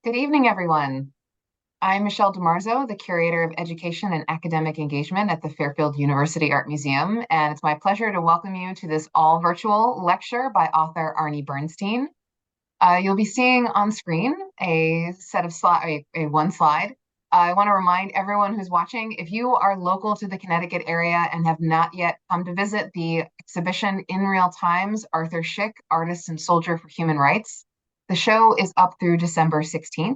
Good evening, everyone. I'm Michelle DiMarzo, the Curator of Education and Academic Engagement at the Fairfield University Art Museum, and it's my pleasure to welcome you to this all-virtual lecture by author Arnie Bernstein. You'll be seeing on screen a set of one slide. I want to remind everyone who's watching, if you are local to the Connecticut area and have not yet come to visit the exhibition In Real Times, Arthur Szyk, Artist and Soldier for Human Rights, the show is up through December 16th.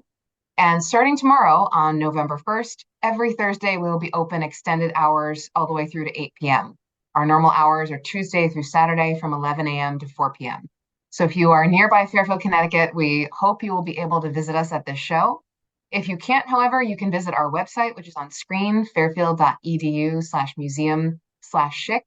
And starting tomorrow on November 1st, every Thursday we will be open extended hours all the way through to 8 p.m. Our normal hours are Tuesday through Saturday from 11 a.m. to 4 p.m. So if you are nearby Fairfield, Connecticut, we hope you will be able to visit us at this show. If you can't, however, you can visit our website, which is on screen, fairfield.edu/museum/Szyk.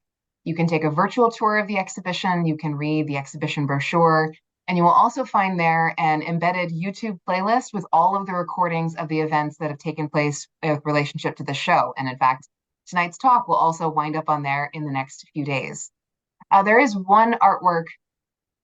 You can take a virtual tour of the exhibition. You can read the exhibition brochure. And you will also find there an embedded YouTube playlist with all of the recordings of the events that have taken place with relationship to the show. And in fact, tonight's talk will also wind up on there in the next few days. There is one artwork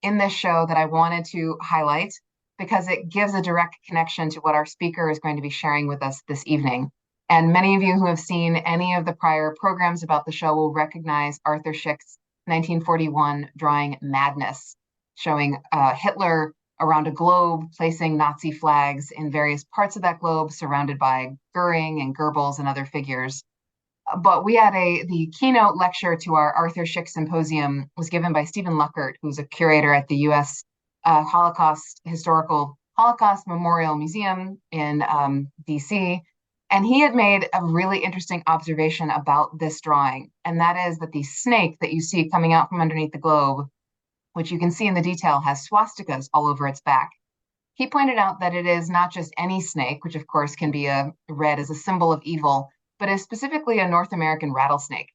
in this show that I wanted to highlight because it gives a direct connection to what our speaker is going to be sharing with us this evening. And many of you who have seen any of the prior programs about the show will recognize Arthur Szyk's 1941 drawing Madness, showing Hitler around a globe, placing Nazi flags in various parts of that globe, surrounded by Goering and Goebbels and other figures. But we had the keynote lecture to our Arthur Szyk Symposium was given by Stephen Luckert, who's a curator at the U.S. Holocaust Memorial Museum in D.C., and he had made a really interesting observation about this drawing, and that is that the snake that you see coming out from underneath the globe, which you can see in the detail, has swastikas all over its back. He pointed out that it is not just any snake, which of course can be read as a symbol of evil, but is specifically a North American rattlesnake.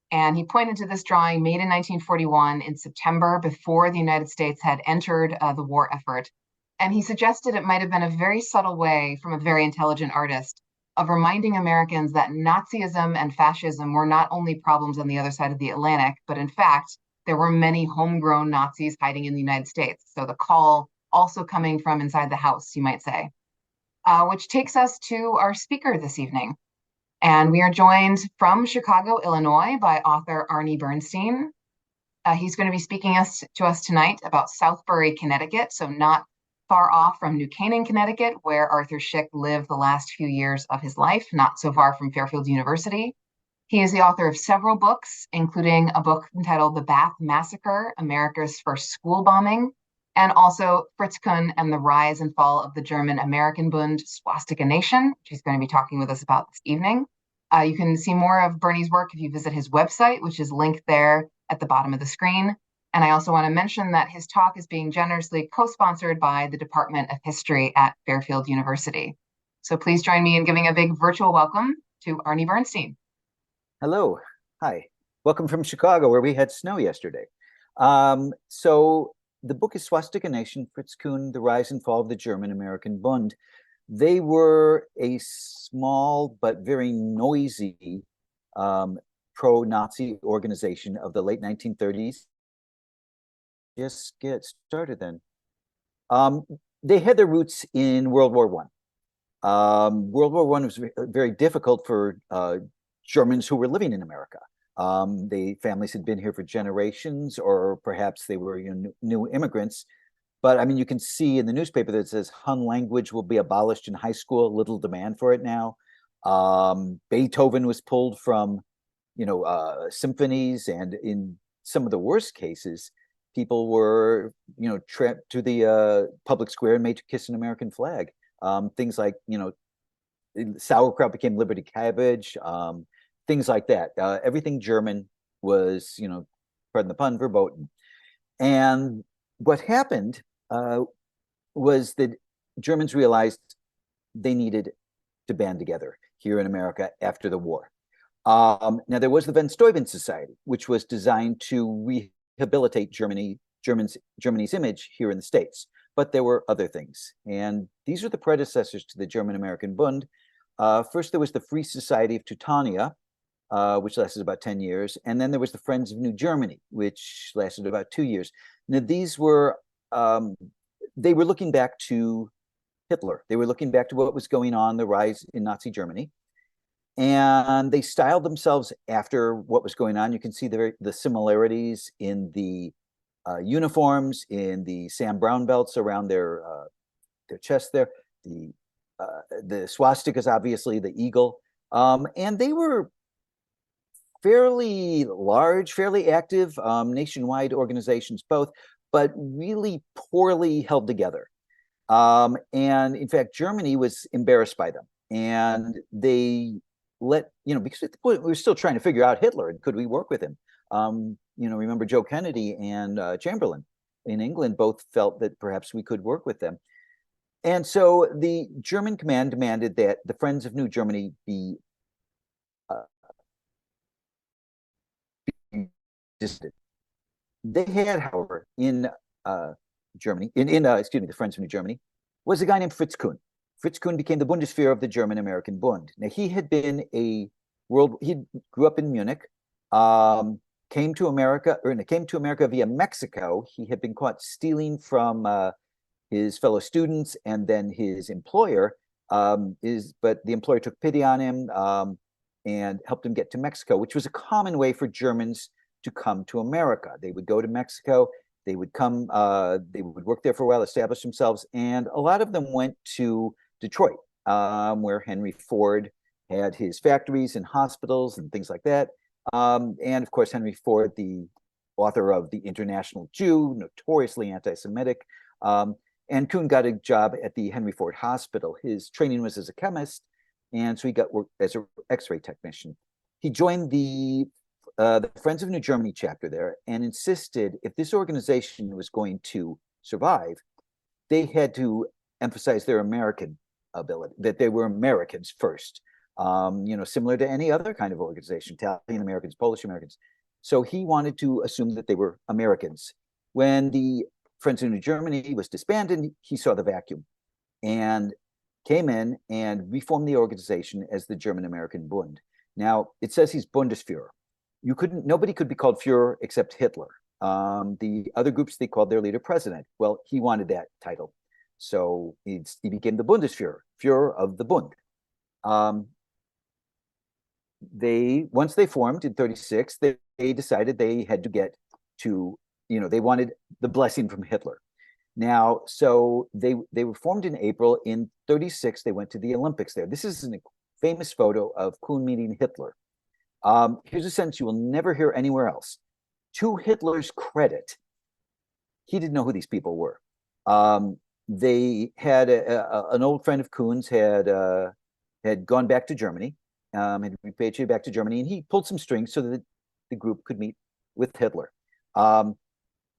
And he pointed to this drawing made in 1941 in September, before the United States had entered the war effort. And he suggested it might have been a very subtle way from a very intelligent artist of reminding Americans that Nazism and fascism were not only problems on the other side of the Atlantic, but in fact, there were many homegrown Nazis hiding in the United States. So the call also coming from inside the house, you might say, which takes us to our speaker this evening. And we are joined from Chicago, Illinois by author Arnie Bernstein. He's going to be speaking to us tonight about Southbury, Connecticut, so not far off from New Canaan, Connecticut, where Arthur Szyk lived the last few years of his life, not so far from Fairfield University. He is the author of several books, including a book entitled The Bath Massacre, America's First School Bombing, and also Fritz Kuhn and the Rise and Fall of the German-American Bund, Swastika Nation, which he's going to be talking with us about this evening. You can see more of Bernie's work if you visit his website, which is linked there at the bottom of the screen. And I also want to mention that his talk is being generously co-sponsored by the Department of History at Fairfield University. So please join me in giving a big virtual welcome to Arnie Bernstein. Hello. Hi. Welcome from Chicago, where we had snow yesterday. So the book is Swastika Nation, Fritz Kuhn, The Rise and Fall of the German-American Bund. They were a small but very noisy pro-Nazi organization of the late 1930s. Just get started then. They had their roots in World War I. World War I was very difficult for Germans who were living in America. The families had been here for generations, or perhaps they were new immigrants. But I mean, you can see in the newspaper that it says Hun language will be abolished in high school. Little demand for it now. Beethoven was pulled from, symphonies, and in some of the worst cases, people were, trapped to the public square and made to kiss an American flag. Things like, sauerkraut became Liberty cabbage. Things like that. Everything German was, pardon the pun, verboten. And what happened was that Germans realized they needed to band together here in America after the war. Now, there was the Von Steuben Society, which was designed to rehabilitate Germany's image here in the States. But there were other things. And these are the predecessors to the German-American Bund. First, there was the Free Society of Teutoniya, which lasted about 10 years. And then there was the Friends of New Germany, which lasted about 2 years. Now, these were, they were looking back to Hitler. They were looking back to what was going on, the rise in Nazi Germany, and they styled themselves after what was going on. You can see the similarities in the uniforms, in the Sam Brown belts around their chest there, the swastikas, obviously the eagle, and they were fairly large, fairly active, nationwide organizations both, but really poorly held together. And in fact, Germany was embarrassed by them, and they because at the point we were still trying to figure out Hitler and could we work with him. Remember Joe Kennedy and Chamberlain in England both felt that perhaps we could work with them. And so the German command demanded that the Friends of New Germany be distant. They had, however, in Germany, the Friends of New Germany, was a guy named Fritz Kuhn. Fritz Kuhn became the Bundesführer of the German-American Bund. Now, he had been he grew up in Munich, came to America via Mexico. He had been caught stealing from his fellow students, and then his employer, but the employer took pity on him and helped him get to Mexico, which was a common way for Germans to come to America. They would go to Mexico, they would come, they would work there for a while, establish themselves, and a lot of them went to Detroit, where Henry Ford had his factories and hospitals and things like that. And of course, Henry Ford, the author of The International Jew, notoriously anti-Semitic. And Kuhn got a job at the Henry Ford Hospital. His training was as a chemist, and so he got work as an X-ray technician. He joined the Friends of New Germany chapter there and insisted if this organization was going to survive, they had to emphasize their American ability, that they were Americans first, similar to any other kind of organization, Italian Americans, Polish Americans. So he wanted to assume that they were Americans. When the Friends of New Germany was disbanded, he saw the vacuum and came in and reformed the organization as the German-American Bund. Now, it says he's Bundesführer. Nobody could be called Führer except Hitler. The other groups, they called their leader president. Well, he wanted that title. So he became the Bundesführer, Führer of the Bund. Once they formed in 1936, they decided they had to get to, they wanted the blessing from Hitler. Now, so they were formed in April. In 1936, they went to the Olympics there. This is a famous photo of Kuhn meeting Hitler. Here's a sentence you will never hear anywhere else. To Hitler's credit, he didn't know who these people were. They had an old friend of Kuhn's had gone back to Germany, had repatriated back to Germany, and he pulled some strings so that the group could meet with Hitler.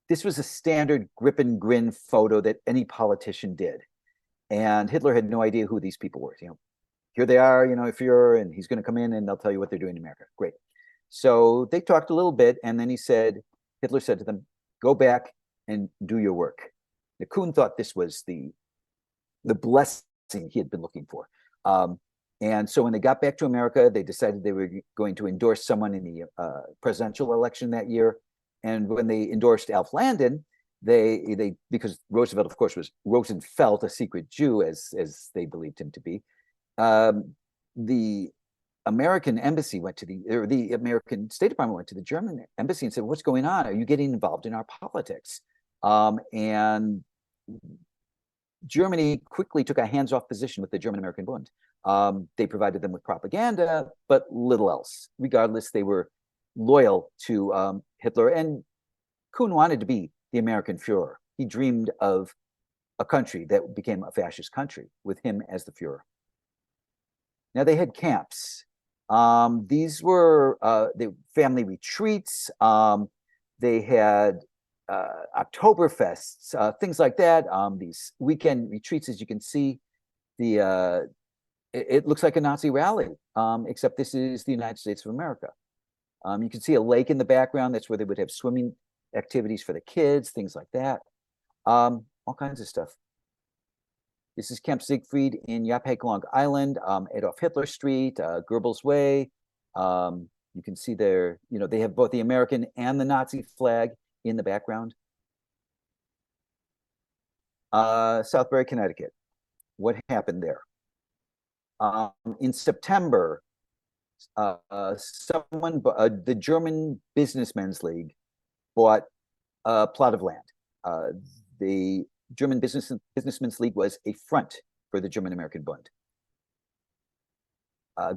This was a standard grip and grin photo that any politician did. And Hitler had no idea who these people were. Here they are, if you're, and he's going to come in and they'll tell you what they're doing in America. Great. So they talked a little bit, and then Hitler said to them, go back and do your work. Now, Kuhn thought this was the blessing he had been looking for. And so when they got back to America, they decided they were going to endorse someone in the presidential election that year. And when they endorsed Alf Landon, because Roosevelt, of course, was Rosenfeld, a secret Jew, as they believed him to be. The American embassy the American State Department went to the German embassy and said, what's going on? Are you getting involved in our politics? And Germany quickly took a hands-off position with the German-American Bund. They provided them with propaganda, but little else. Regardless, they were loyal to Hitler. And Kuhn wanted to be the American Führer. He dreamed of a country that became a fascist country with him as the Führer. Now, they had camps. These were family retreats. They had Oktoberfests, things like that. These weekend retreats, as you can see, it looks like a Nazi rally, except this is the United States of America. You can see a lake in the background. That's where they would have swimming activities for the kids, things like that. All kinds of stuff. This is Camp Siegfried in Yaphank, Long Island, Adolf Hitler Street, Goebbels Way. You can see there, they have both the American and the Nazi flag in the background. Southbury, Connecticut. what happened there. In September, the German Businessmen's League bought a plot of land. The German Businessmen's League was a front for the German-American Bund.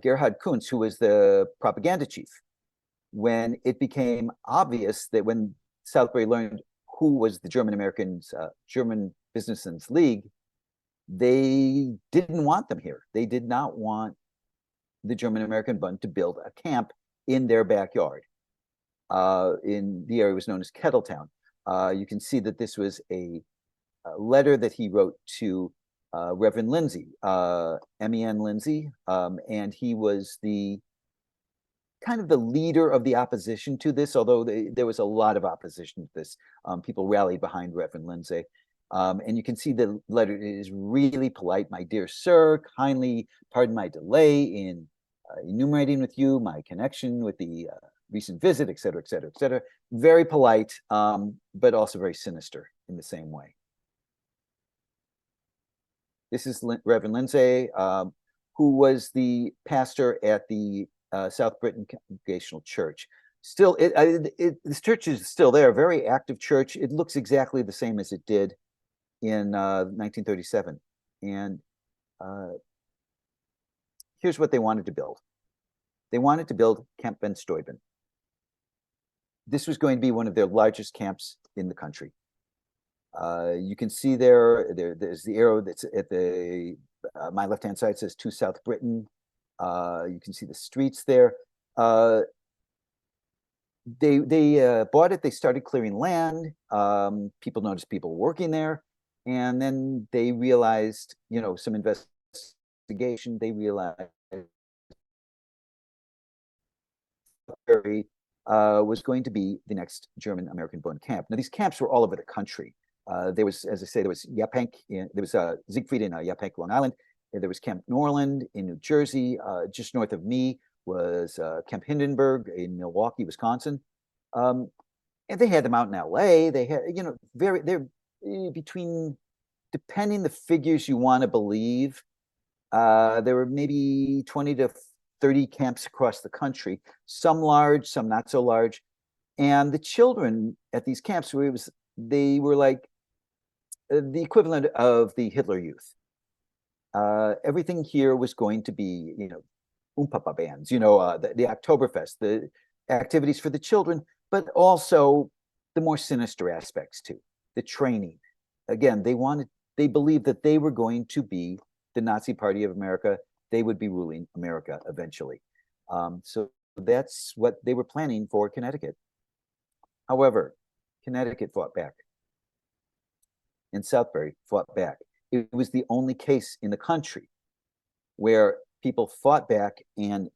Gerhard Kunz, who was the propaganda chief, when it became obvious that when Southbury learned who was the German Businessmen's League, they didn't want them here. They did not want the German-American Bund to build a camp in their backyard. In the area was known as Kettletown. You can see that this was a letter that he wrote to Reverend Lindsay, MEN Lindsay, and he was the kind of the leader of the opposition to this, although there was a lot of opposition to this. People rallied behind Reverend Lindsay. And you can see the letter is really polite. My dear sir, kindly pardon my delay in enumerating with you my connection with the recent visit, et cetera, et cetera, et cetera. Very polite, but also very sinister in the same way. This is Reverend Lindsay, who was the pastor at the South Britain Congregational Church. Still, this church is still there, a very active church. It looks exactly the same as it did in 1937. And here's what they wanted to build. They wanted to build Camp Bernstein. This was going to be one of their largest camps in the country. You can see there's the arrow that's at the my left-hand side says to South Britain. You can see the streets there. They bought it. They started clearing land. People noticed people working there, and then they realized, some investigation. They realized was going to be the next German-American Bund camp. Now, these camps were all over the country. There was, as I say, there was Yaphank, there was Siegfried in Yaphank, Long Island. There was Camp Norland in New Jersey. Just north of me was Camp Hindenburg in Milwaukee, Wisconsin. And they had them out in LA. They had, they're between, depending the figures you want to believe, there were maybe 20 to 30 camps across the country, some large, some not so large. And the children at these camps, they were like the equivalent of the Hitler Youth. Everything here was going to be, Papa bands, the Oktoberfest, the activities for the children, but also the more sinister aspects too, the training. Again, they believed that they were going to be the Nazi Party of America. They would be ruling America eventually. So that's what they were planning for Connecticut. However, Connecticut fought back, and Southbury fought back. It was the only case in the country where people fought back and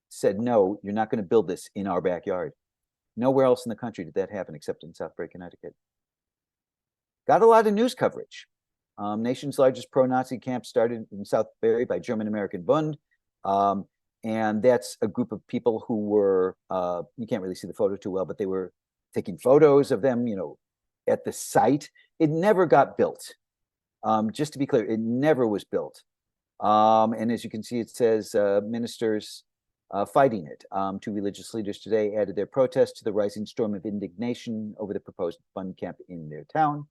said, no, you're not going to build this in our backyard. Nowhere else in the country did that happen except in Southbury, Connecticut. Got a lot of news coverage. Nation's largest pro-Nazi camp started in Southbury by German-American Bund. And that's a group of people who were, you can't really see the photo too well, but they were taking photos of them, at the site. It never got built. Just to be clear, it never was built. And as you can see, it says ministers fighting it. Two religious leaders today added their protest to the rising storm of indignation over the proposed Bund camp in their town.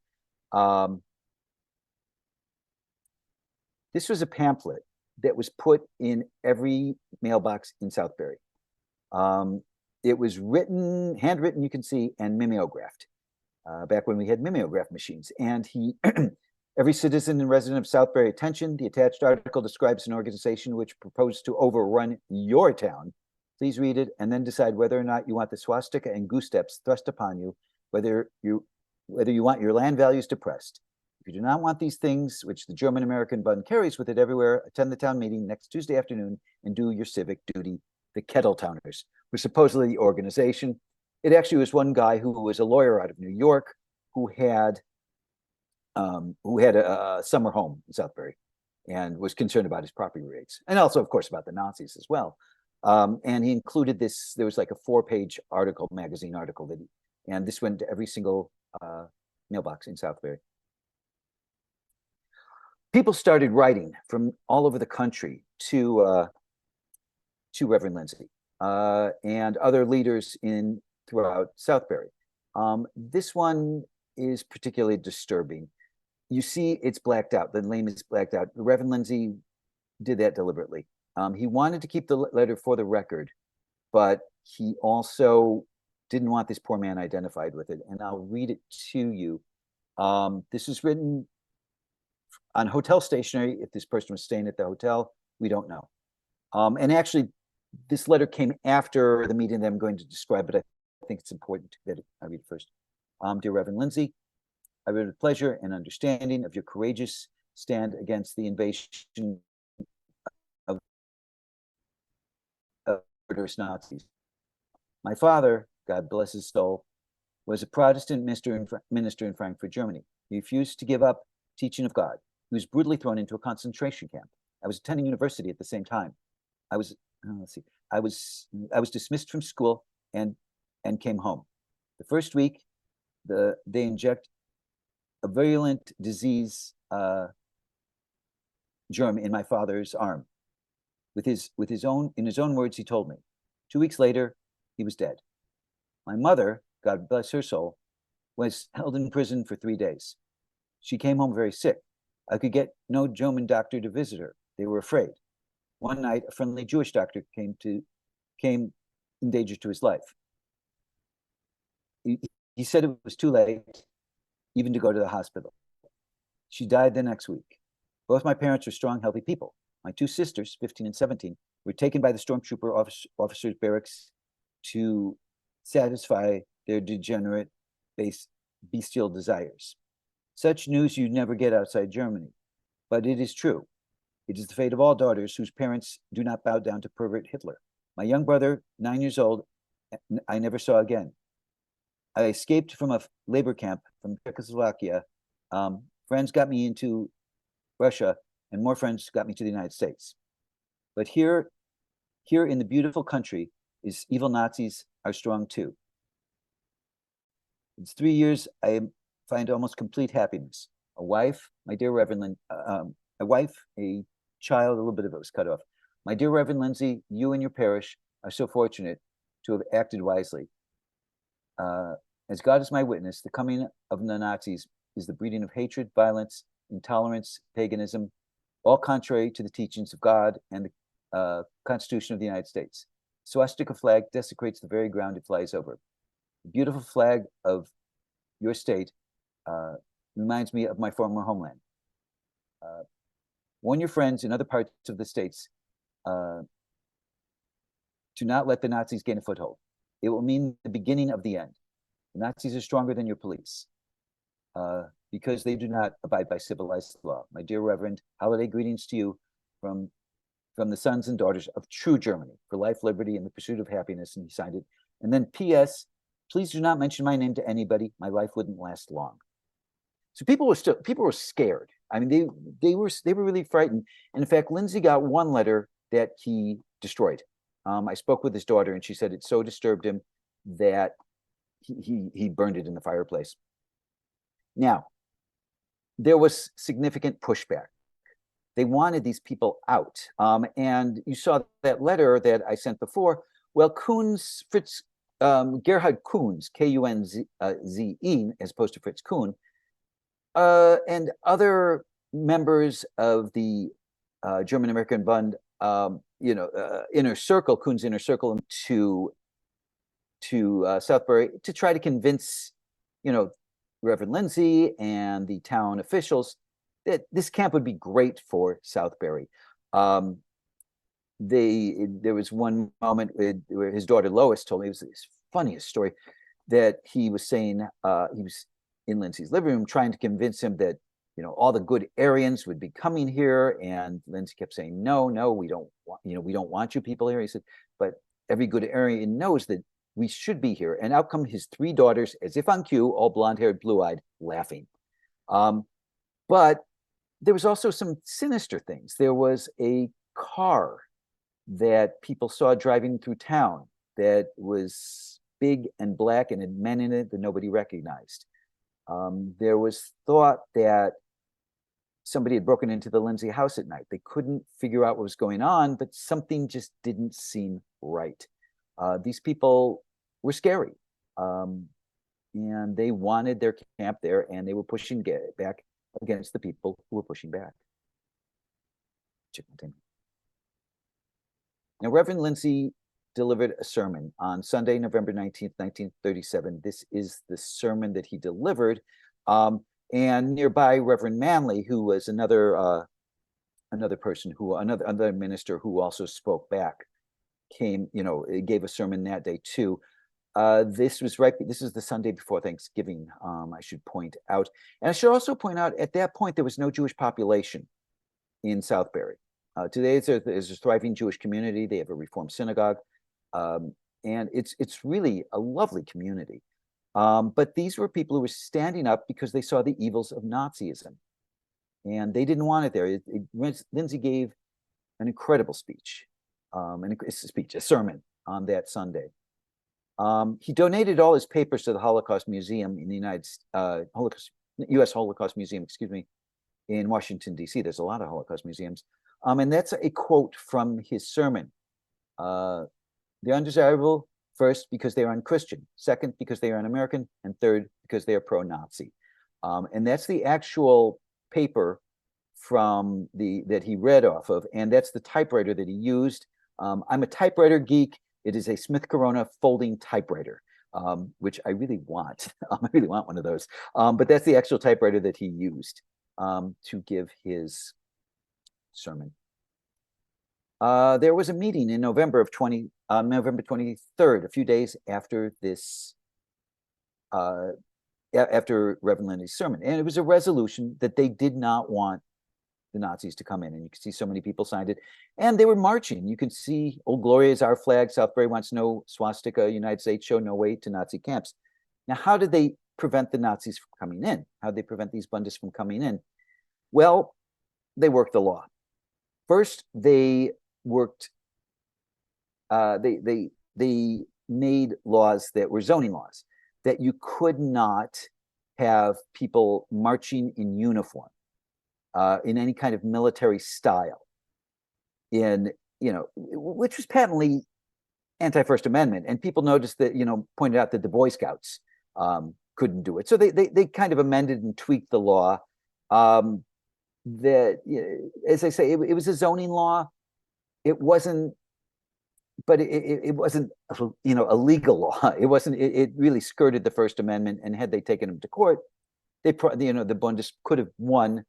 This was a pamphlet that was put in every mailbox in Southbury. It was handwritten, you can see, and mimeographed, back when we had mimeograph machines. And every citizen and resident of Southbury, attention, the attached article describes an organization which proposed to overrun your town. Please read it and then decide whether or not you want the swastika and goose steps thrust upon you, whether you want your land values depressed. If you do not want these things, which the German-American Bund carries with it everywhere, attend the town meeting next Tuesday afternoon and do your civic duty. The Kettletowners were supposedly the organization. It actually was one guy who was a lawyer out of New York who had a summer home in Southbury and was concerned about his property rates, and also, of course, about the Nazis as well. And he included this. There was like a 4-page article, magazine article, and this went to every single mailbox in Southbury. people started writing from all over the country to Reverend Lindsay and other leaders throughout Southbury. This one is particularly disturbing. You see, it's blacked out. The name is blacked out. Reverend Lindsay did that deliberately. He wanted to keep the letter for the record, but he also didn't want this poor man identified with it. And I'll read it to you. This is written on hotel stationery. If this person was staying at the hotel, we don't know. And actually, this letter came after the meeting that I'm going to describe, but I think it's important that I read it first. Dear Reverend Lindsay, I read with pleasure and understanding of your courageous stand against the invasion of murderous Nazis. My father, God bless his soul, was a Protestant minister in Frankfurt, Germany. He refused to give up teaching of God. He was brutally thrown into a concentration camp. I was attending university at the same time. I was dismissed from school and came home. The first week, they inject a virulent disease germ in my father's arm. In his own words, he told me. 2 weeks later, he was dead. My mother, God bless her soul, was held in prison for 3 days. She came home very sick. I could get no German doctor to visit her. They were afraid. One night, a friendly Jewish doctor came in danger to his life. He said it was too late even to go to the hospital. She died the next week. Both my parents are strong, healthy people. My two sisters, 15 and 17, were taken by the stormtrooper officers' barracks to satisfy their degenerate, bestial desires. Such news you never get outside Germany, but it is true. It is the fate of all daughters whose parents do not bow down to pervert Hitler. My young brother, 9 years old, I never saw again. I escaped from a labor camp from Czechoslovakia. Friends got me into Russia, and more friends got me to the United States. But here in the beautiful country, evil Nazis are strong too. It's 3 years I find almost complete happiness. A wife, my dear Reverend, a child, a little bit of it was cut off. My dear Reverend Lindsay, you and your parish are so fortunate to have acted wisely. As God is my witness, the coming of the Nazis is the breeding of hatred, violence, intolerance, paganism, all contrary to the teachings of God and the Constitution of the United States. Swastika flag desecrates the very ground it flies over. The beautiful flag of your state reminds me of my former homeland. Warn your friends in other parts of the states to not let the Nazis gain a foothold. It will mean the beginning of the end. The Nazis are stronger than your police because they do not abide by civilized law. My dear Reverend, holiday greetings to you from the sons and daughters of true Germany for life, liberty, and the pursuit of happiness. And he signed it. And then P.S. Please do not mention my name to anybody. My life wouldn't last long. So people were scared. I mean, they were really frightened. And in fact, Lindsay got one letter that he destroyed. I spoke with his daughter, and she said it so disturbed him that he burned it in the fireplace. Now, there was significant pushback. They wanted these people out. And you saw that letter that I sent before. Well, Gerhard Kunz, K-U-N-Z-E, as opposed to Fritz Kuhn, and other members of the German-American Bund, inner circle, Kuhn's inner circle, to Southbury to try to convince, Reverend Lindsay and the town officials that this camp would be great for Southbury. There was one moment where his daughter Lois told me, it was this funniest story, that he was saying he was in Lindsay's living room trying to convince him that all the good Aryans would be coming here, and Lindsay kept saying, no, we don't want you people here. He said, but every good Aryan knows that we should be here. And out come his three daughters, as if on cue, all blonde-haired, blue-eyed, laughing. But there was also some sinister things. There was a car that people saw driving through town that was big and black and had men in it that nobody recognized. There was thought that somebody had broken into the Lindsay house at night. They couldn't figure out what was going on, but something just didn't seem right. These people were scary, and they wanted their camp there, and they were pushing back against the people who were pushing back. Now, Reverend Lindsay delivered a sermon on Sunday, November 19th, 1937. This is the sermon that he delivered. And nearby, Reverend Manley, who was another person another minister who also spoke back, came, gave a sermon that day too. This is the Sunday before Thanksgiving, I should point out. And I should also point out, at that point, there was no Jewish population in Southbury. Today, there's a thriving Jewish community. They have a Reformed synagogue. And it's really a lovely community. But these were people who were standing up because they saw the evils of Nazism. And they didn't want it there. Lindsay gave an incredible speech, a sermon on that Sunday. He donated all his papers to the Holocaust Museum in the U.S. Holocaust Museum, excuse me, in Washington, D.C. There's a lot of Holocaust museums. And that's a quote from his sermon. They're undesirable, first, because they are unchristian, second, because they are un-American, and third, because they are pro-Nazi. And that's the actual paper that he read off of, and that's the typewriter that he used. I'm a typewriter geek. It is a Smith Corona folding typewriter, which I really want. I really want one of those. But that's the actual typewriter that he used to give his sermon. There was a meeting in November 23rd, a few days after this, after Reverend Lindsay's sermon. And it was a resolution that they did not want the Nazis to come in. And you can see so many people signed it. And they were marching. You can see, "Old Glory is our flag. Southbury wants no swastika. United States show no way to Nazi camps." Now, how did they prevent the Nazis from coming in? How did they prevent these Bundists from coming in? Well, they worked the law. First, they worked, they made laws that were zoning laws, that you could not have people marching in uniform, in any kind of military style, which was patently anti-First Amendment. And people noticed that, pointed out that the Boy Scouts couldn't do it. So they kind of amended and tweaked the law. That, as I say, it was a zoning law. It wasn't, but it wasn't, a legal law. It wasn't. It really skirted the First Amendment. And had they taken him to court, the Bundists could have won.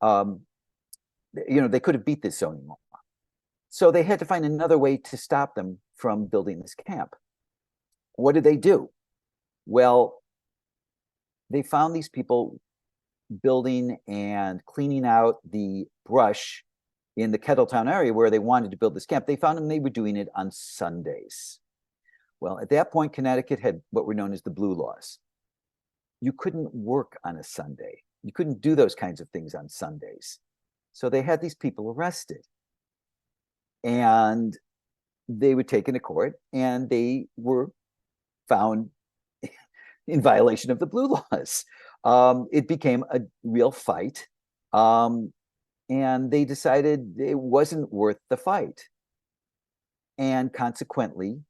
They could have beat this zoning law. So they had to find another way to stop them from building this camp. What did they do? Well, they found these people building and cleaning out the brush in the Kettletown area where they wanted to build this camp. They found them, they were doing it on Sundays. Well, at that point, Connecticut had what were known as the Blue Laws. You couldn't work on a Sunday. You couldn't do those kinds of things on Sundays. So they had these people arrested. And they were taken to court, and they were found in violation of the Blue Laws. It became a real fight. And they decided it wasn't worth the fight. And consequently,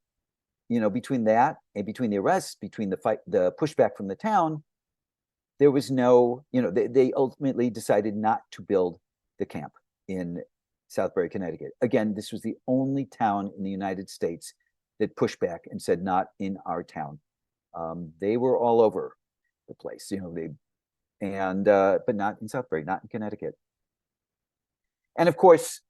between that and between the arrests, between the fight, the pushback from the town, there was no, they ultimately decided not to build the camp in Southbury, Connecticut. Again, this was the only town in the United States that pushed back and said, "Not in our town." They were all over the place, but not in Southbury, not in Connecticut. And of course,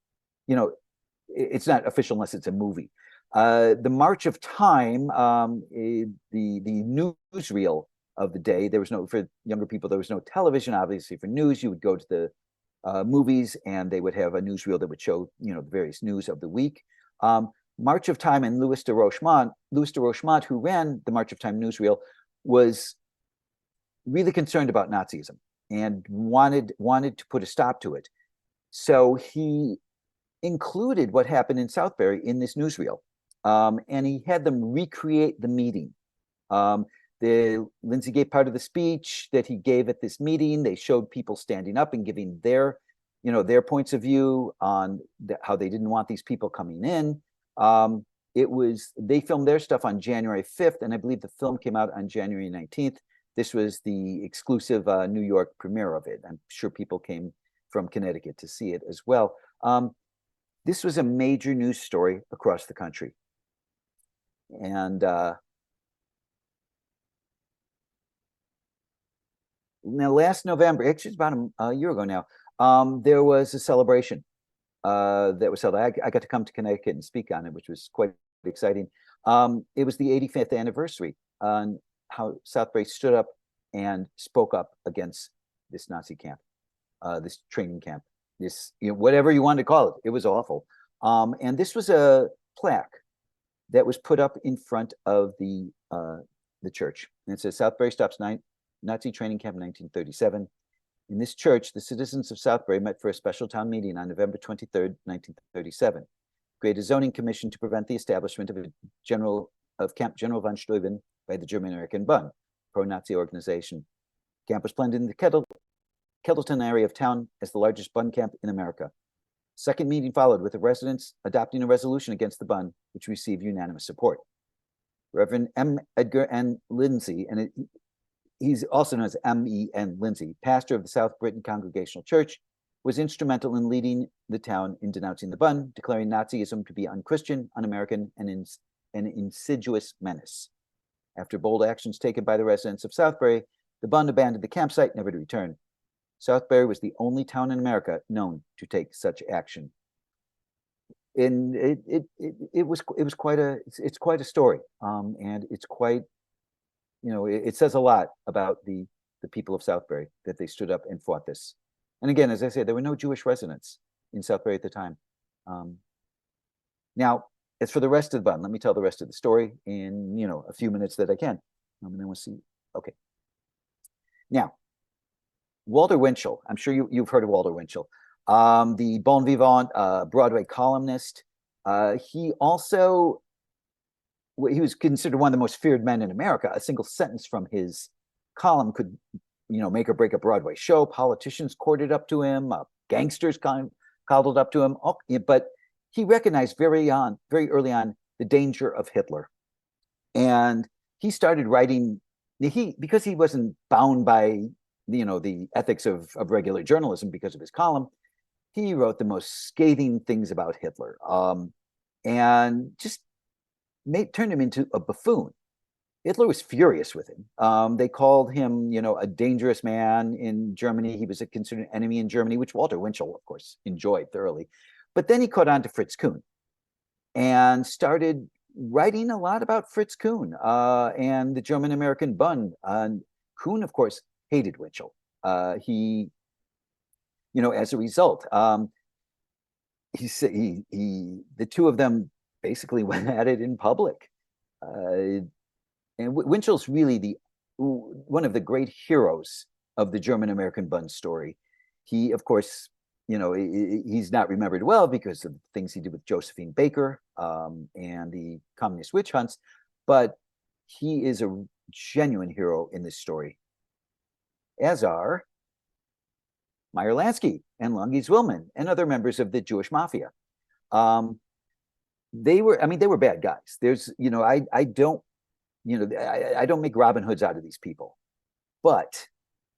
it's not official unless it's a movie. The March of Time, the newsreel of the day, for younger people, there was no television. Obviously, for news, you would go to the movies, and they would have a newsreel that would show, the various news of the week. March of Time and Louis de Rochemont, who ran the March of Time newsreel, was really concerned about Nazism and wanted to put a stop to it. So he included what happened in Southbury in this newsreel, and he had them recreate the meeting. Lindsay gave part of the speech that he gave at this meeting. They showed people standing up and giving their points of view on how they didn't want these people coming in. They filmed their stuff on January 5th, and I believe the film came out on January 19th. This was the exclusive New York premiere of it. I'm sure people came from Connecticut to see it as well. This was a major news story across the country. And now last November, actually it's about a year ago now, there was a celebration that was held. I got to come to Connecticut and speak on it, which was quite exciting. It was the 85th anniversary on how Southbury stood up and spoke up against this Nazi camp, this training camp, this, whatever you want to call it. It was awful. And this was a plaque that was put up in front of the church. And it says, Southbury stops Nazi training camp in 1937. In this church, the citizens of Southbury met for a special town meeting on November 23rd, 1937. Created a zoning commission to prevent the establishment of Camp General von Steuben by the German-American Bund, pro-Nazi organization. Camp was planned in the Kettleton area of town as the largest Bund camp in America. Second meeting followed with the residents adopting a resolution against the Bund, which received unanimous support. Reverend M. Edgar N. Lindsay, and he's also known as M.E.N. Lindsay, pastor of the South Britain Congregational Church, was instrumental in leading the town in denouncing the Bund, declaring Nazism to be unchristian, un-American, and an insidious menace. After bold actions taken by the residents of Southbury, the Bund abandoned the campsite, never to return. Southbury was the only town in America known to take such action. And it's quite a story, and it's quite, it says a lot about the people of Southbury that they stood up and fought this. And again, as I said, there were no Jewish residents in Southbury at the time. Now, as for the rest of the Bund, let me tell the rest of the story in a few minutes that I can, and then we'll see. Okay. Now, Walter Winchell, I'm sure you've heard of Walter Winchell, the bon vivant Broadway columnist. He was considered one of the most feared men in America. A single sentence from his column could, make or break a Broadway show. Politicians courted up to him, gangsters coddled up to him. But he recognized very early on the danger of Hitler, and he started writing. Because he wasn't bound by the ethics of regular journalism because of his column, he wrote the most scathing things about Hitler, and just turned him into a buffoon. Hitler was furious with him. They called him, a dangerous man in Germany. He was a considered enemy in Germany, which Walter Winchell, of course, enjoyed thoroughly. But then he caught on to Fritz Kuhn and started writing a lot about Fritz Kuhn and the German-American Bund. And Kuhn, of course, hated Winchell. He, as a result, the two of them basically went at it in public. And Winchell's really one of the great heroes of the German-American Bund story. He, of course, he's not remembered well because of things he did with Josephine Baker and the communist witch hunts, but he is a genuine hero in this story, as are Meyer Lansky and Lungi Zwillman and other members of the Jewish mafia. They were bad guys. There's, I don't make Robin Hoods out of these people, but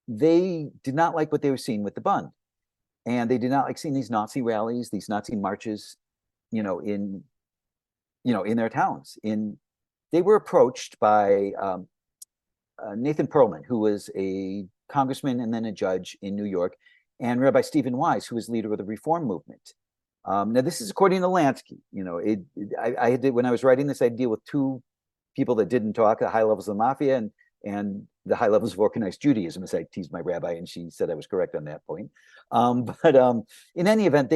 they did not like what they were seeing with the Bund. And they did not like seeing these Nazi rallies, these Nazi marches, in their towns. They were approached by Nathan Perlman, who was a congressman and then a judge in New York, and Rabbi Stephen Wise, who was leader of the Reform movement. Now, this is according to Lansky. I did, when I was writing this, I deal with two people that didn't talk, the high levels of the mafia and the high levels of organized Judaism, as I teased my rabbi, and she said I was correct on that point. But in any event,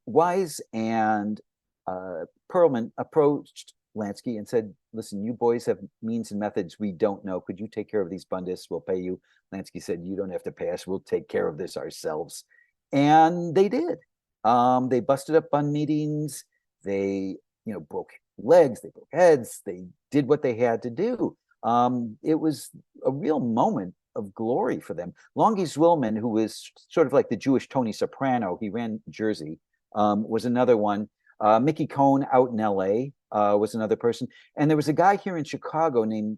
Wise and Perlman approached Lansky and said, listen, you boys have means and methods we don't know. Could you take care of these Bundists? We'll pay you. Lansky said, you don't have to pay us. We'll take care of this ourselves. And they did. They busted up Bund meetings. They, broke legs. They broke heads. They did what they had to do. It was a real moment of glory for them. Longy Zwillman, who was sort of like the Jewish Tony Soprano, he ran Jersey, was another one. Mickey Cohn out in LA was another person. And there was a guy here in Chicago named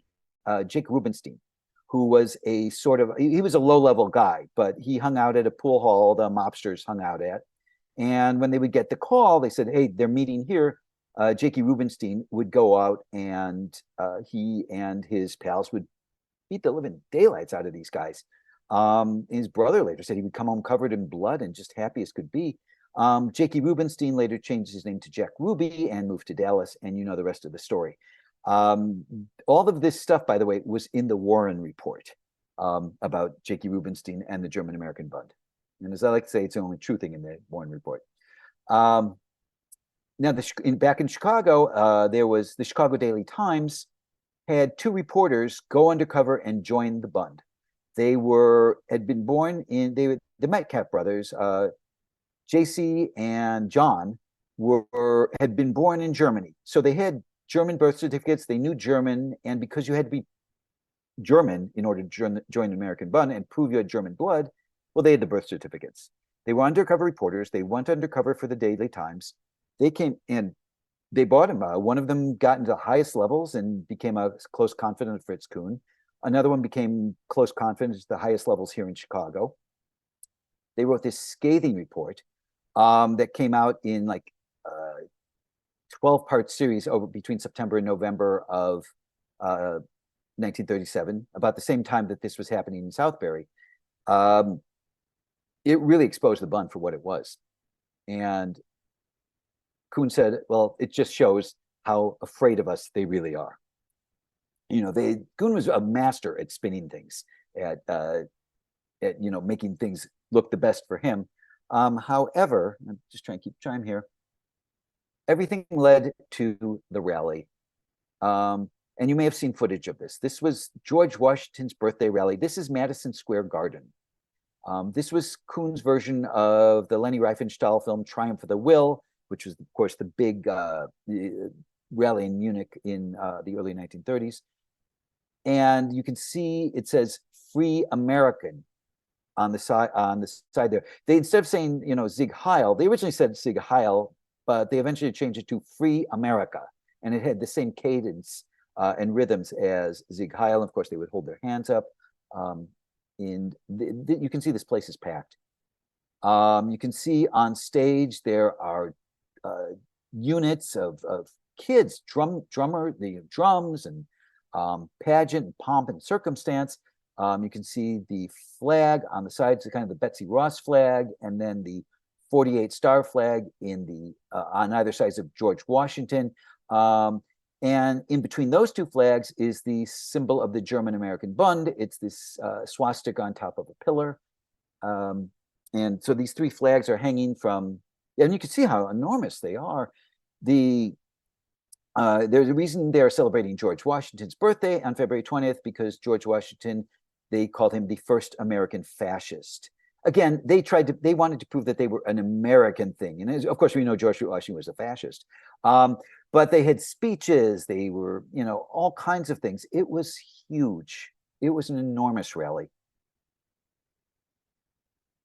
Jake Rubenstein, who was a sort of, he was a low-level guy, but he hung out at a pool hall the mobsters hung out at. And when they would get the call, they said, hey, they're meeting here. Jakey Rubenstein would go out and he and his pals would beat the living daylights out of these guys. His brother later said he would come home covered in blood and just happy as could be. Jakey Rubenstein later changed his name to Jack Ruby and moved to Dallas, and you know the rest of the story. All of this stuff, by the way, was in the Warren Report about Jakey Rubenstein and the German-American Bund. And as I like to say, it's the only true thing in the Warren Report. Now, back in Chicago, there was the Chicago Daily Times had two reporters go undercover and join the Bund. They had been born in the Metcalf brothers, JC and John had been born in Germany. So they had German birth certificates. They knew German, and because you had to be German in order to join the American Bund and prove you had German blood, well, they had the birth certificates. They were undercover reporters. They went undercover for the Daily Times. They came and they bought him. One of them got into the highest levels and became a close confidant of Fritz Kuhn. Another one became close confidant at the highest levels here in Chicago. They wrote this scathing report that came out in like 12-part series over between September and November of 1937, about the same time that this was happening in Southbury. It really exposed the Bund for what it was. And Kuhn said, well, it just shows how afraid of us they really are. You know, Kuhn was a master at spinning things, at making things look the best for him. However, I'm just trying to keep time here. Everything led to the rally. And you may have seen footage of this. This was George Washington's birthday rally. This is Madison Square Garden. This was Kuhn's version of the Leni Riefenstahl film Triumph of the Will, which was, of course, the big rally in Munich in the early 1930s. And you can see it says "Free American" on the side there. They, instead of saying, Sieg Heil, they originally said Sieg Heil, but they eventually changed it to "Free America," and it had the same cadence and rhythms as Sieg Heil. Of course, they would hold their hands up. And you can see this place is packed. You can see on stage there are units of kids, the drums and pageant, and pomp and circumstance. You can see the flag on the sides, kind of the Betsy Ross flag, and then the 48 star flag on either sides of George Washington. And in between those two flags is the symbol of the German-American Bund. It's this swastika on top of a pillar. And so these three flags are hanging from, and you can see how enormous they are. There's a reason they're celebrating George Washington's birthday on February 20th, because George Washington, they called him the first American fascist. Again, they wanted to prove that they were an American thing. And of course, we know George Washington was a fascist. But they had speeches, they were, all kinds of things. It was huge. It was an enormous rally.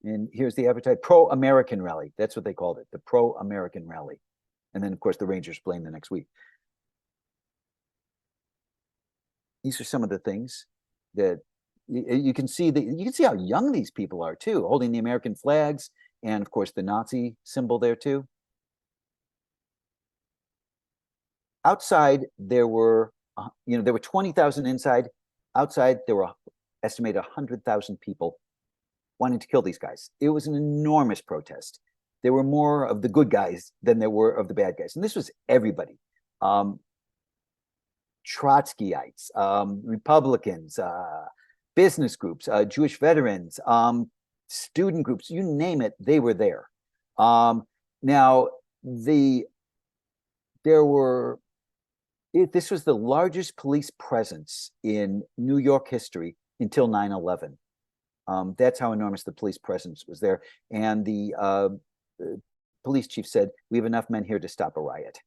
And here's the advertise, pro-American rally. That's what they called it, the pro-American rally. And then, of course, the Rangers playing the next week. These are some of the things that you can see. You can see how young these people are too, holding the American flags, and of course the Nazi symbol there too. Outside there were, there were 20,000 inside. Outside there were estimated 100,000 people wanting to kill these guys. It was an enormous protest. There were more of the good guys than there were of the bad guys, and this was everybody. Trotskyites, Republicans, business groups, Jewish veterans, student groups, you name it, they were there. Now, this was the largest police presence in New York history until 9/11. That's how enormous the police presence was there. And the police chief said, "We have enough men here to stop a riot,"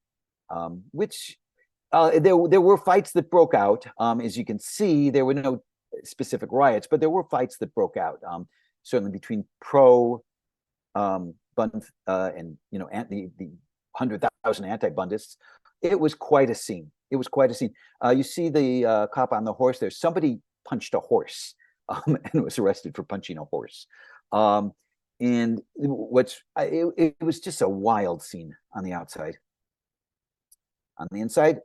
which There were fights that broke out. As you can see, there were no specific riots, but there were fights that broke out. Certainly between pro Bund and the 100,000 anti-Bundists. It was quite a scene. It was quite a scene. You see the cop on the horse there. Somebody punched a horse and was arrested for punching a horse. And it was just a wild scene on the outside. On the inside,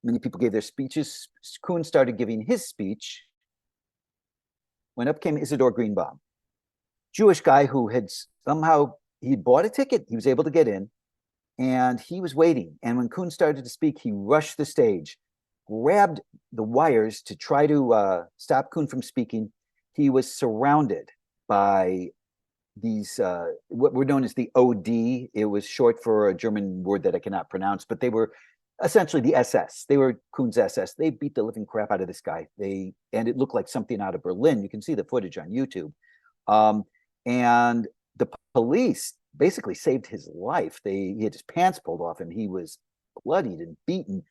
many people gave their speeches. Kuhn started giving his speech. When up came Isidore Greenbaum, Jewish guy who had somehow, he bought a ticket. He was able to get in, and he was waiting. And when Kuhn started to speak, he rushed the stage, grabbed the wires to try to stop Kuhn from speaking. He was surrounded by these, what were known as the OD. It was short for a German word that I cannot pronounce, but they were essentially the SS. They were Kuhn's SS. They beat the living crap out of this guy. And it looked like something out of Berlin. You can see the footage on YouTube. And the police basically saved his life. He had his pants pulled off him. He was bloodied and beaten.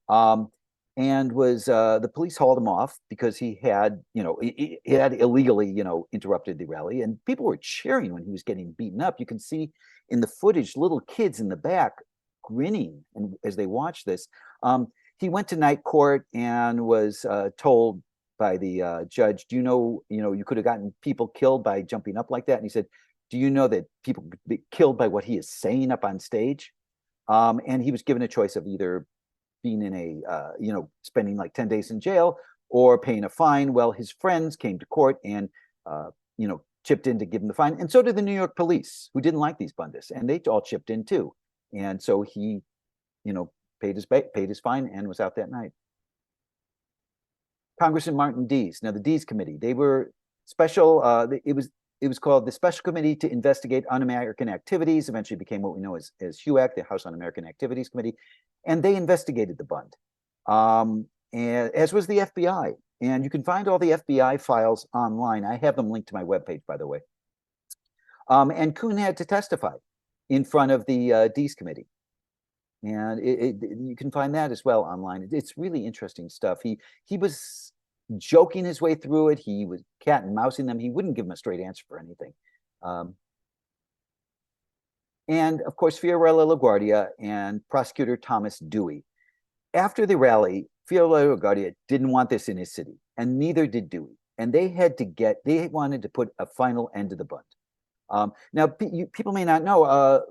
And the police hauled him off because he had illegally, interrupted the rally, and people were cheering when he was getting beaten up. You can see in the footage, little kids in the back grinning and as they watched this. He went to night court and was told by the judge, do you know, you could have gotten people killed by jumping up like that? And he said, do you know that people could be killed by what he is saying up on stage? And he was given a choice of either being in spending like 10 days in jail or paying a fine. Well, his friends came to court and, chipped in to give him the fine. And so did the New York police, who didn't like these Bundists, and they all chipped in too. And so he, paid his fine and was out that night. Congressman Martin Dees. Now the Dees Committee, they were special. It was called the Special Committee to Investigate Un-American Activities. Eventually became what we know as HUAC, the House Un-American Activities Committee, and they investigated the Bund, and as was the FBI. And you can find all the FBI files online. I have them linked to my webpage, by the way. And Kuhn had to testify in front of the Dees Committee. And you can find that as well online. It's really interesting stuff. He was joking his way through it. He was cat and mousing them. He wouldn't give them a straight answer for anything. And of course, Fiorello LaGuardia and prosecutor Thomas Dewey. After the rally, Fiorello LaGuardia didn't want this in his city, and neither did Dewey. And they wanted to put a final end to the Bund. Now, people may not know,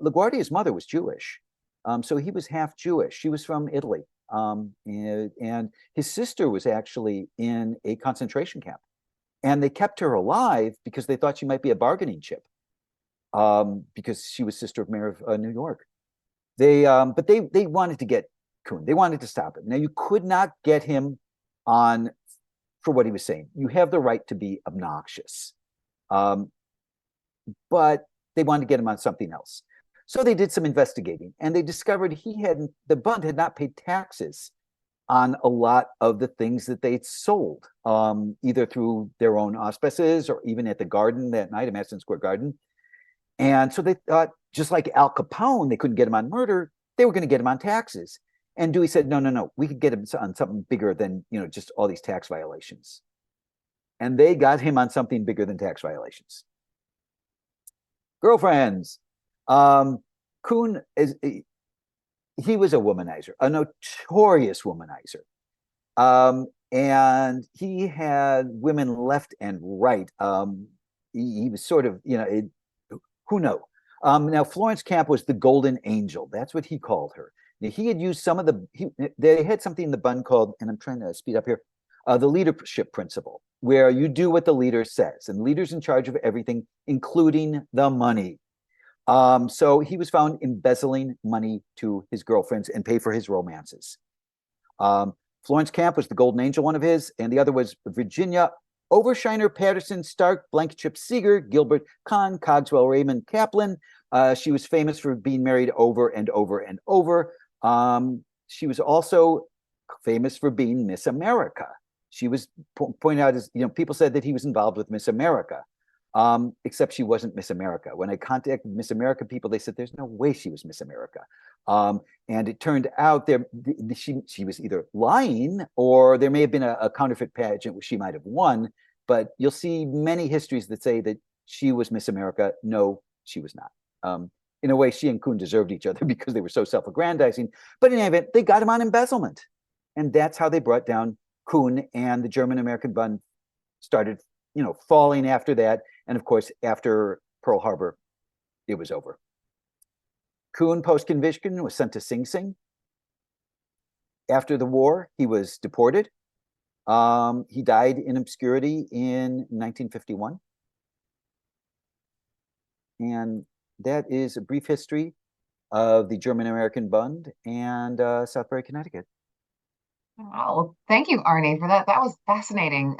LaGuardia's mother was Jewish. So he was half Jewish. She was from Italy. And his sister was actually in a concentration camp. And they kept her alive because they thought she might be a bargaining chip, because she was sister of mayor of New York. But they wanted to get Kuhn. They wanted to stop him. Now, you could not get him on for what he was saying. You have the right to be obnoxious. But they wanted to get him on something else. So they did some investigating, and they discovered the Bund had not paid taxes on a lot of the things that they'd sold, either through their own auspices or even at the garden that night, at Madison Square Garden. And so they thought, just like Al Capone, they couldn't get him on murder, they were going to get him on taxes. And Dewey said, no, we could get him on something bigger than, just all these tax violations. And they got him on something bigger than tax violations. Girlfriends. Kuhn he was a womanizer, a notorious womanizer. And he had women left and right. He was sort of, who knows? Now, Florence Camp was the golden angel. That's what he called her. Now, he had used they had something in the Bund called, and I'm trying to speed up here, the leadership principle, where you do what the leader says, and the leader's in charge of everything, including the money. So he was found embezzling money to his girlfriends and pay for his romances. Florence Camp was the golden angel, one of his, and the other was Virginia Overshiner, Patterson, Stark, Blankenship, Seeger, Gilbert, Kahn, Cogswell, Raymond, Kaplan. She was famous for being married over and over and over. She was also famous for being Miss America. She was pointed out as, people said that he was involved with Miss America. except she wasn't Miss America. When I contacted Miss America people, they said there's no way she was Miss America. And it turned out she was either lying, or there may have been a counterfeit pageant where she might have won. But you'll see many histories that say that she was Miss America. No, she was not. In a way, she and Kuhn deserved each other because they were so self-aggrandizing. But in any event, they got him on embezzlement. And that's how they brought down Kuhn, and the German-American Bund started, falling after that. And of course, after Pearl Harbor, it was over. Kuhn, post-conviction, was sent to Sing Sing. After the war, he was deported. He died in obscurity in 1951. And that is a brief history of the German-American Bund and Southbury, Connecticut. Well, thank you, Arnie, for that. That was fascinating.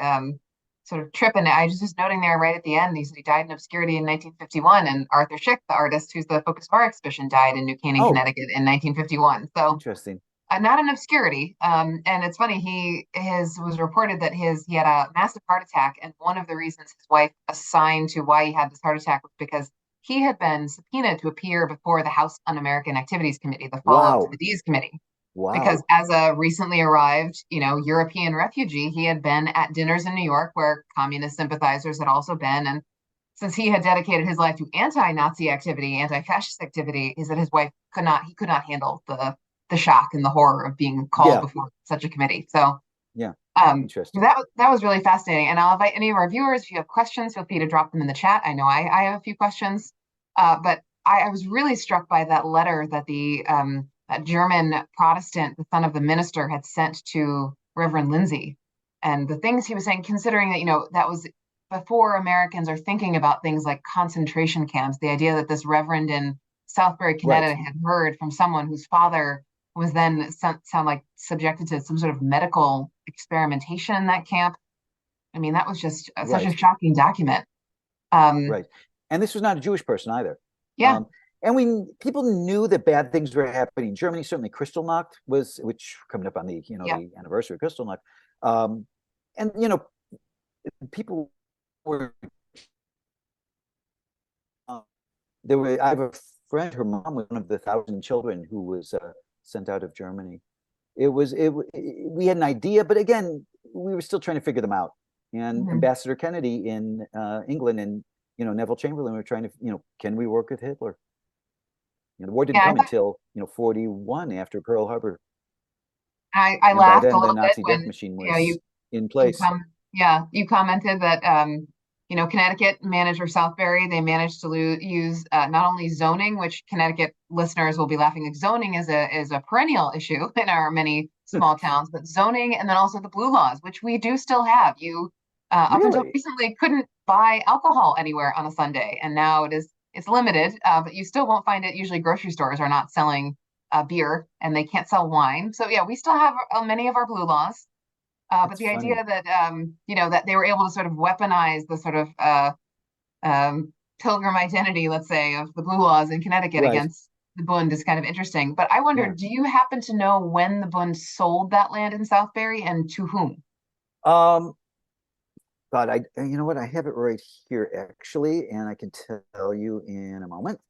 Sort of trip. And I was just noting there right at the end, he said he died in obscurity in 1951. And Arthur Schick, the artist who's the Focus Bar exhibition, died in New Canaan, Connecticut in 1951. So interesting. Not in obscurity. And it's funny, was reported that he had a massive heart attack, and one of the reasons his wife assigned to why he had this heart attack was because he had been subpoenaed to appear before the House Un-American Activities Committee, the follow-up to the Dees Committee. Wow. Because as a recently arrived, European refugee, he had been at dinners in New York where communist sympathizers had also been. And since he had dedicated his life to anti-Nazi activity, anti-fascist activity, he said his wife could not handle the shock and the horror of being called before such a committee. So interesting. That was really fascinating. And I'll invite any of our viewers, if you have questions, feel free to drop them in the chat. I know I have a few questions, but I was really struck by that letter that the that German Protestant, the son of the minister, had sent to Reverend Lindsay, and the things he was saying, considering that, that was before Americans are thinking about things like concentration camps, the idea that this reverend in Southbury, Connecticut had heard from someone whose father was then subjected to some sort of medical experimentation in that camp. I mean, that was just such a shocking document. Right. And this was not a Jewish person either. Yeah. And people knew that bad things were happening. Germany, certainly Kristallnacht which coming up on the, the anniversary of Kristallnacht. And, people were, I have a friend, her mom was one of the 1,000 children who was sent out of Germany. We had an idea, but again, we were still trying to figure them out. And Ambassador Kennedy in England and, Neville Chamberlain were trying to, can we work with Hitler? The war didn't come until 41 after Pearl Harbor. I laughed by then, a little the Nazi bit death machine was in place. You commented that Connecticut manager Southbury, they managed to use not only zoning, which Connecticut listeners will be laughing, like zoning is a perennial issue in our many small towns, but zoning, and then also the blue laws, which we do still have. You up until recently couldn't buy alcohol anywhere on a Sunday, and now it's limited, but you still won't find it. Usually grocery stores are not selling beer, and they can't sell wine. So yeah, we still have many of our blue laws. But the idea that that they were able to sort of weaponize the sort of pilgrim identity, let's say, of the blue laws in Connecticut against the Bund is kind of interesting. But I wonder, do you happen to know when the Bund sold that land in Southbury and to whom? But you know what? I have it right here actually, and I can tell you in a moment.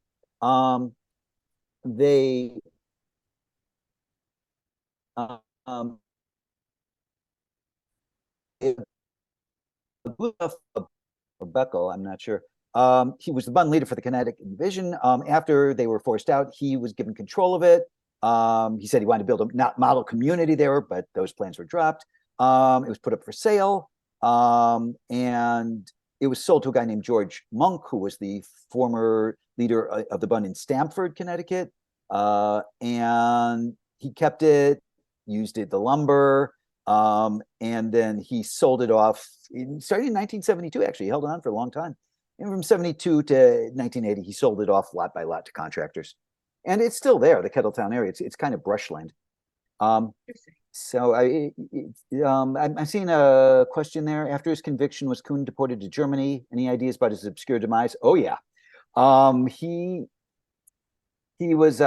They or Beckel, I'm not sure. He was the Bund leader for the Connecticut division. After they were forced out, he was given control of it. He said he wanted to build a model community there, but those plans were dropped. It was put up for sale. And it was sold to a guy named George Monk, who was the former leader of the Bund in Stamford, Connecticut. And he kept it, used it, the lumber, and then he sold it off, starting in 1972, actually. He held on for a long time. And from 72 to 1980, he sold it off lot by lot to contractors. And it's still there, the Kettletown area. It's kind of brushland. So I'm seeing a question there. After his conviction, was Kuhn deported to Germany? Any ideas about his obscure demise? Oh yeah, he was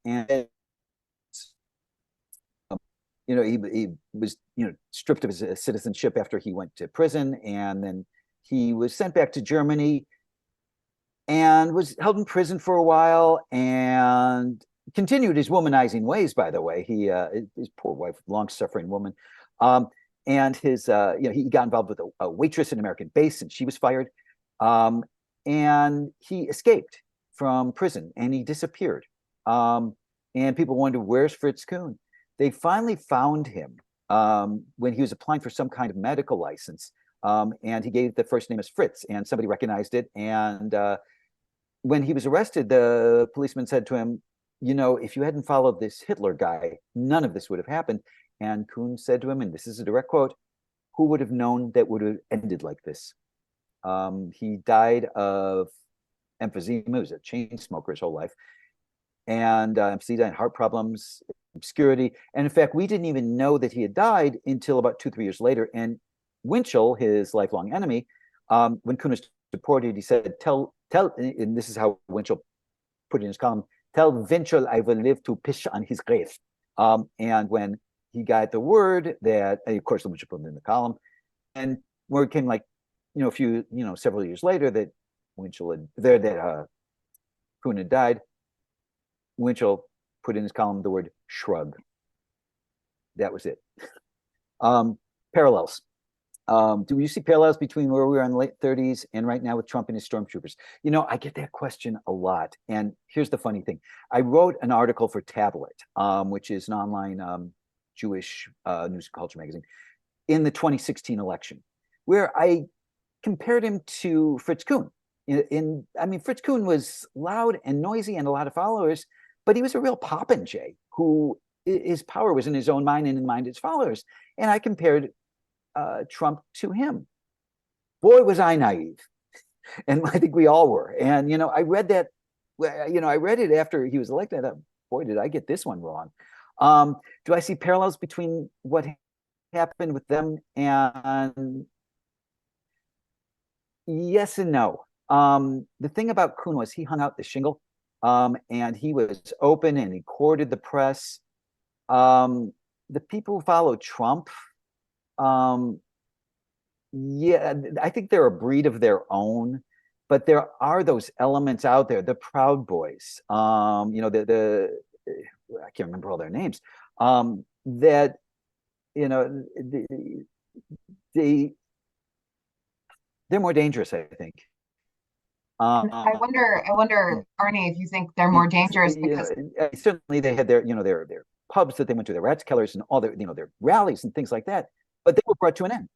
and he was, stripped of his citizenship after he went to prison, and then he was sent back to Germany and was held in prison for a while and continued his womanizing ways, by the way. His poor wife, long-suffering woman. And he got involved with a waitress in an American base, and she was fired. And he escaped from prison and he disappeared. And people wondered, where's Fritz Kuhn? They finally found him when he was applying for some kind of medical license. And he gave the first name as Fritz, and somebody recognized it. And when he was arrested, the policeman said to him, if you hadn't followed this Hitler guy, none of this would have happened. And Kuhn said to him, and this is a direct quote, "Who would have known that would have ended like this?" He died of emphysema. He was a chain smoker his whole life. And emphysema and heart problems, obscurity. And in fact, we didn't even know that he had died until about 2-3 years later. And Winchell, his lifelong enemy, when Kuhn was deported, he said, tell, and this is how Winchell put it in his column, "Tell Winchell I will live to piss on his grave." And when he got the word that, of course, Winchell put it in the column, and word came several years later that Kuhn had died, Winchell put in his column the word "shrug." That was it. Parallels. Do you see parallels between where we were in the late 30s and right now with Trump and his stormtroopers? I get that question a lot. And here's the funny thing. I wrote an article for Tablet, which is an online Jewish news and culture magazine, in the 2016 election, where I compared him to Fritz Kuhn. Fritz Kuhn was loud and noisy and a lot of followers, but he was a real popinjay who his power was in his own mind and in the mind of his followers. And I compared Trump to him. Boy, was I naive. And I think we all were. And, I read that, I read it after he was elected. I thought, boy, did I get this one wrong. Do I see parallels between what happened with them? And yes and no. The thing about Kuhn was he hung out the shingle, and he was open and he courted the press. The people who follow Trump, yeah, I think they're a breed of their own, but there are those elements out there, the Proud Boys, I can't remember all their names, that, they're more dangerous, I think. I wonder, Arnie, if you think they're more dangerous because certainly they had their pubs that they went to, their Rathskellers and all their, their rallies and things like that, but they were brought to an end.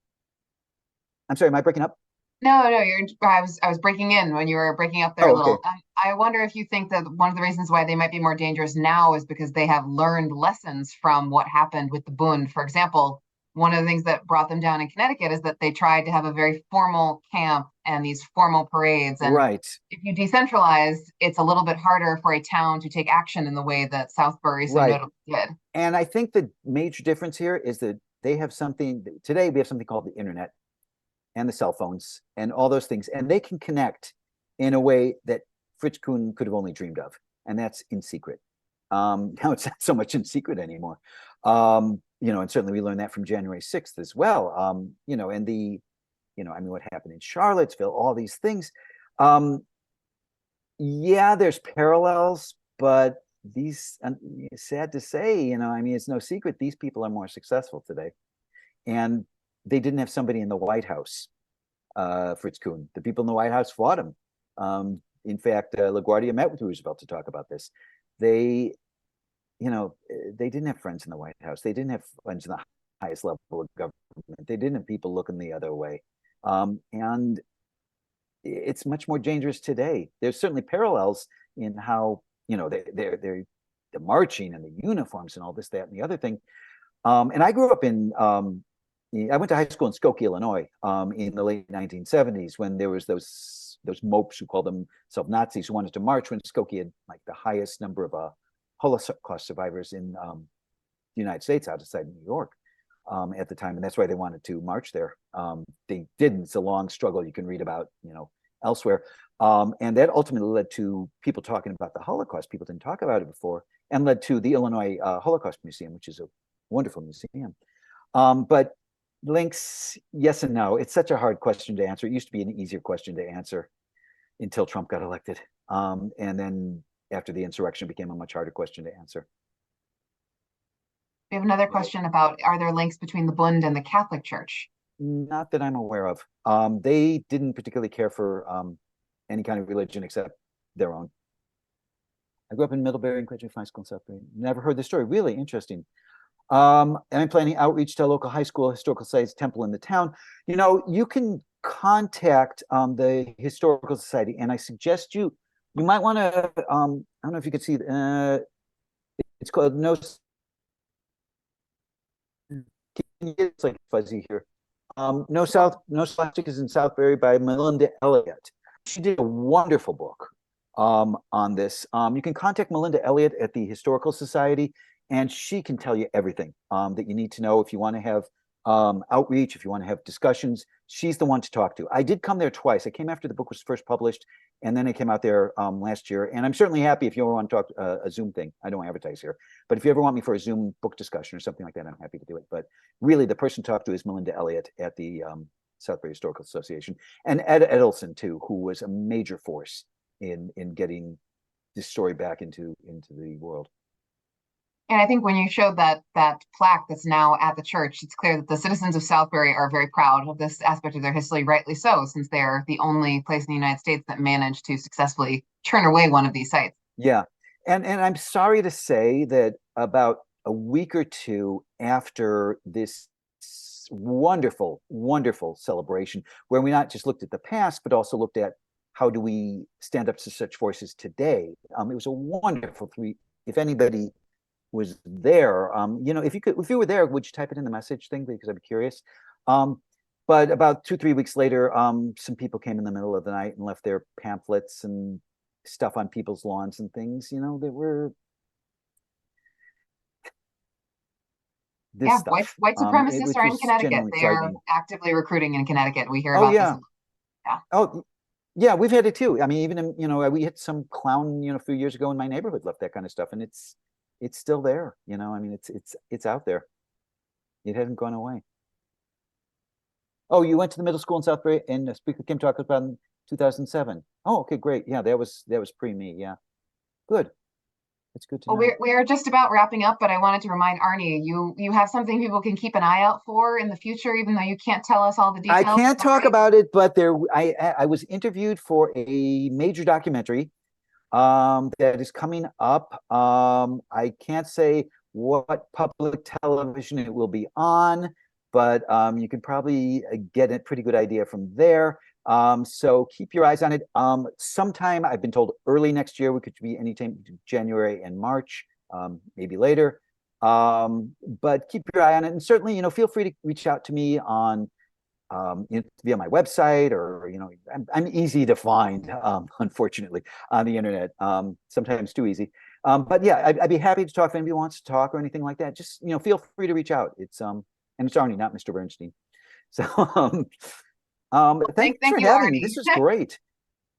I'm sorry, am I breaking up? No, I was breaking in when you were breaking up there a little. Okay. I wonder if you think that one of the reasons why they might be more dangerous now is because they have learned lessons from what happened with the Bund. For example, one of the things that brought them down in Connecticut is that they tried to have a very formal camp and these formal parades. And right. If you decentralize, it's a little bit harder for a town to take action in the way that Southbury so notably did. And I think the major difference here is that they have today we have something called the internet and the cell phones and all those things, and they can connect in a way that Fritz Kuhn could have only dreamed of, and that's in secret. Now it's not so much in secret anymore. And certainly we learned that from January 6th as well. And what happened in Charlottesville, all these things. Yeah, there's parallels, but these, sad to say, it's no secret, these people are more successful today. And they didn't have somebody in the White House, Fritz Kuhn. The people in the White House fought him. In fact, LaGuardia met with Roosevelt to talk about this. They didn't have friends in the White House. They didn't have friends in the highest level of government. They didn't have people looking the other way. And it's much more dangerous today. There's certainly parallels in how, they're the marching and the uniforms and all this, that, and the other thing. And I grew up I went to high school in Skokie, Illinois, in the late 1970s, when there was those mopes who called themselves Nazis who wanted to march, when Skokie had like the highest number of Holocaust survivors in the United States outside New York at the time, and that's why they wanted to march there. They didn't. It's a long struggle you can read about, elsewhere, and that ultimately led to people talking about the Holocaust. People didn't talk about it before, and led to the Illinois Holocaust Museum, which is a wonderful museum. But links, yes and no. It's such a hard question to answer. It used to be an easier question to answer until Trump got elected. And then after the insurrection, it became a much harder question to answer. We have another question about, are there links between the Bund and the Catholic Church? Not that I'm aware of. They didn't particularly care for any kind of religion except their own. I grew up in Middlebury and graduated from high school in Southbury. Never heard the story. Really interesting. And I'm planning outreach to a local high school, historical sites, temple in the town. You can contact the historical society, and I suggest you might want to. I don't know if you could see. It's called No. It's like fuzzy here. No Scholastic is in Southbury by Melinda Elliott. She did a wonderful book on this. You can contact Melinda Elliott at the Historical Society, and she can tell you everything that you need to know if you want to have outreach, if you want to have discussions. She's the one to talk to. I did come there twice. I came after the book was first published, and then I came out there last year. And I'm certainly happy if you ever want to talk a Zoom thing. I don't advertise here, but if you ever want me for a Zoom book discussion or something like that, I'm happy to do it. But really, the person to talk to is Melinda Elliott at the Southbury Historical Association, and Ed Edelson too, who was a major force in getting this story back into the world. And I think when you showed that plaque that's now at the church, it's clear that the citizens of Southbury are very proud of this aspect of their history, rightly so, since they're the only place in the United States that managed to successfully turn away one of these sites. Yeah. And I'm sorry to say that about a week or two after this wonderful, wonderful celebration, where we not just looked at the past, but also looked at how do we stand up to such forces today. It was a wonderful if anybody was there, if you were there, would you type it in the message thing? Because I'd be curious. But about 2-3 weeks later, some people came in the middle of the night and left their pamphlets and stuff on people's lawns and things, that were this stuff. White supremacists which are in was Connecticut. genuinely They frightening. are actively recruiting in Connecticut. We hear Oh about yeah. this. Yeah. Oh yeah, we've had it too. I mean, even in, we had some clown, a few years ago in my neighborhood left that kind of stuff, and it's still there. I mean, it's out there. It hasn't gone away. Oh, you went to the middle school in Southbury, and Speaker Kim talked about in 2007. Oh, okay, great. Yeah, that was pre me. Yeah, good. That's good to Well, know. we are just about wrapping up, but I wanted to remind Arnie, you have something people can keep an eye out for in the future, even though you can't tell us all the I details. can't talk about it, but I was interviewed for a major documentary that is coming up. I can't say what public television it will be on, but you can probably get a pretty good idea from there. So keep your eyes on it. Sometime, I've been told early next year, we could be anytime January and March, maybe later. But keep your eye on it, and certainly, feel free to reach out to me on via my website, or I'm easy to find, unfortunately, on the internet. Sometimes too easy. But yeah, I'd be happy to talk if anybody wants to talk or anything like that. Just feel free to reach out. It's and it's Arnie, not Mr. Bernstein. So thanks for you, having me. Arnie. This is great.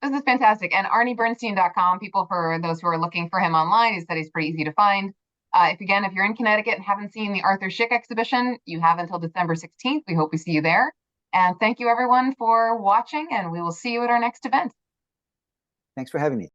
This is fantastic. And ArnieBernstein.com, people, for those who are looking for him online, he said he's pretty easy to find. If you're in Connecticut and haven't seen the Arthur Schick exhibition, you have until December 16th. We hope we see you there. And thank you everyone for watching, and we will see you at our next event. Thanks for having me.